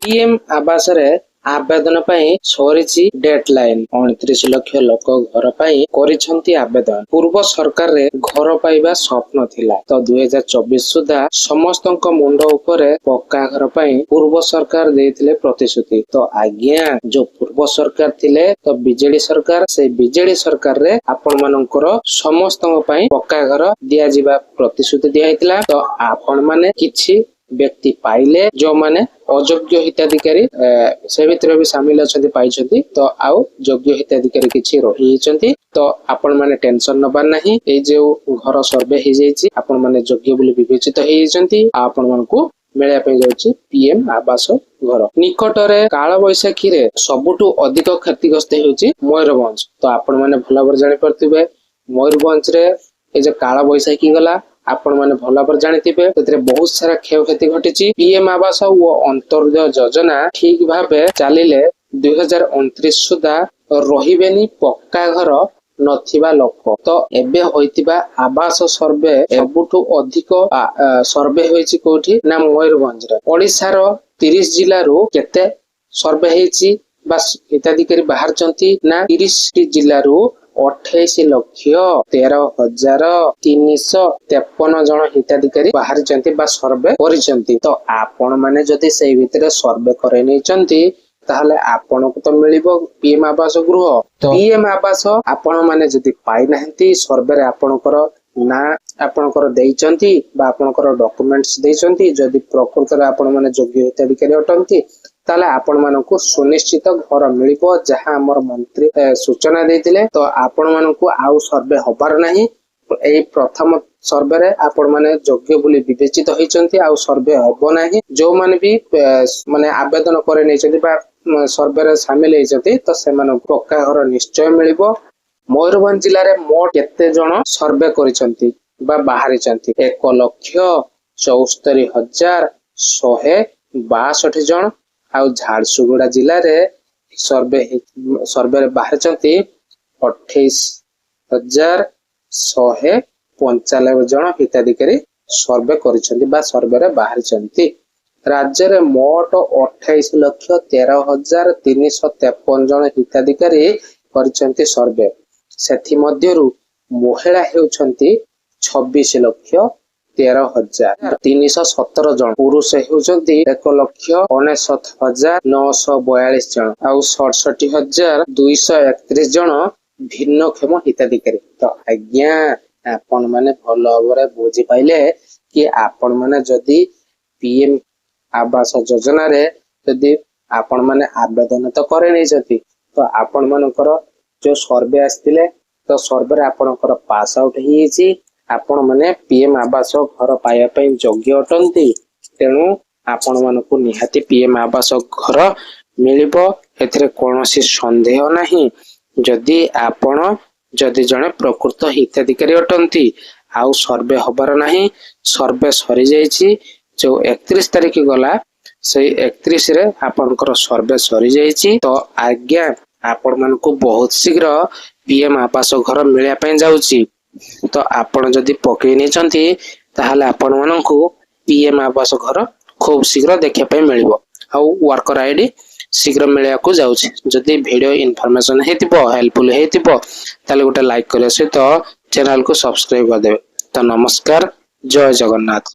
PM आवास रे आवेदन पाई सरीची डेडलाइन 29 लाख लोक घर पाई करिसंती आवेदन। पूर्व सरकार रे घर पाइबा स्वप्न थिला तो 2024 सुधा समस्तक मुंड उपरे पक्का घर पाई पूर्व सरकार देथिले प्रतिश्रुति। तो आज्ञा जो पूर्व सरकार थिले तो बीजेडी सरकार से बीजेडी सरकार रे आपण मानकर समस्तक पाई पक्का घर दिया जिबा प्रतिश्रुति दिया हितला। तो आपण माने किछि व्यक्ति पाइले जो माने अयोग्य हिताधिकारी से भितर भी सामिल अछंती पाइछंती। तो आउ योग्य हिताधिकारी किछि रहि हिचंती। तो आपण माने टेंशन नबार नाही। ए जे घर सर्वे हि जाईची आपण माने योग्य बोली विवेचित हि हिचंती। आपण मानकू मिलिया पे जाउची पीएम आवास घर। निकटरे काल बैसाखी रे सबुटु अधिक क्षतिग्रस्त हेउची मयूरभंज। तो आपण माने भला बर जानि परथिबे मयूरभंज रे ए जे काल बैसाखी गला आपण माने भला पर जानिथिबे तेरे बहुत सारा क्षयक्षति घटिची। पीएम आवास और अंत्योदय योजना ठीक भाबे चलिले 2029 सुधा रहिबेनी पक्का घर नथिबा लोक। तो एबे होइतिबा आवास सर्वे सबुठु अधिक सर्वे होइची कोठी ना मयूरभंज रे। ओडिसा रो 30 जिल्ला रो केते सर्वे हेची बस हिताधिकारी बाहर चंती ना 30 जिल्ला रो 28,13,353 जन हिताधिकारी बाहर चंती बा सर्वे करिसंती। तो आपण माने जदि सेई भितरे सर्वे करे नै चंती ताहले आपण को तो मिलिबो पीएम आवास गृह। तो पीएम आवास आपण माने जदि पाइ नाहंती सर्वे रे आपणकर ना आपणकर देइचंती बा आपणकर डॉक्यूमेंट्स देइचंती जदि प्रकृत रे आपण माने योग्य हिताधिकारी अटंती ताले आपण मानकू सुनिश्चित घर मिलिबो जहां हमर मंत्री सूचना देथिले। तो आपण मानकू आउ सर्वे होबार नाही। ए प्रथम सर्वे रे आपण माने योग्य बोली विवेचित होइचंती आउ सर्वे होबो नाही। जो माने भी माने आवेदन करे नै चंती बा सर्वे रे शामिल हेचंती तो से माने पक्का घर निश्चय मिलिबो। मयूरभंज जिल्ला रे मोट केते जण सर्वे करिसंती बा बाहर चंती 1,74,162 जण। आउ झारसुगुड़ा जिल्ला रे सर्वे रे बाहर चंती 28,195 जण हिताधिकारी सर्वे करिसंती बा सर्वे रे बाहर चंती। राज्य रे मोट 28,13,353 जण हिताधिकारी करिसंती सर्वे। सेथि मध्यरु महिला हेउछंती 26,13,317 जन। पुरुष हेउछंती 1,69,942 जन आउ 67,231 जन भिन्नक्षम हिताधिकारी। तो आज्ञा आपण माने भल भाबरे बुझी पाइले कि आपण माने जदि पीएम आवास योजना रे जदि आपण माने आवेदन तो करे नै जति तो आपण मानकर जो सर्वे आस्तिले तो सर्वे रे आपणकर पास आउट हिची आपण माने पीएम आवास घर पाया पई योग्य अटंती। तेनु आपण मानकू निहाती पीएम आवास घर मिलिबो एथरे कोनोसी संदेह नाही। जदि जने प्रकृत हिताधिकारी अटंती आउ सर्वे होबार नाही। सर्वे सरी जाईची जो 31 तारिख गला से 31 रे आपनकर सर्वे सरी जाईची। तो आज्ञा आपण मानकू बहुत शीघ्र पीएम आवास घर मिलिया पई जाउची। तो आपण जदि पकई नै चंती ताहाले आपण मानकू पीएम आवास घर खूब शीघ्र देखिया पई मिलिबो आउ वर्कर आईडी शीघ्र मिलिया को जाउची। जदि वीडियो इन्फॉर्मेशन हेतिबो हेल्पफुल हेतिबो ताले गोटे लाइक करे से तो चैनल को सब्सक्राइब कर देबे। तो नमस्कार, जय जगन्नाथ।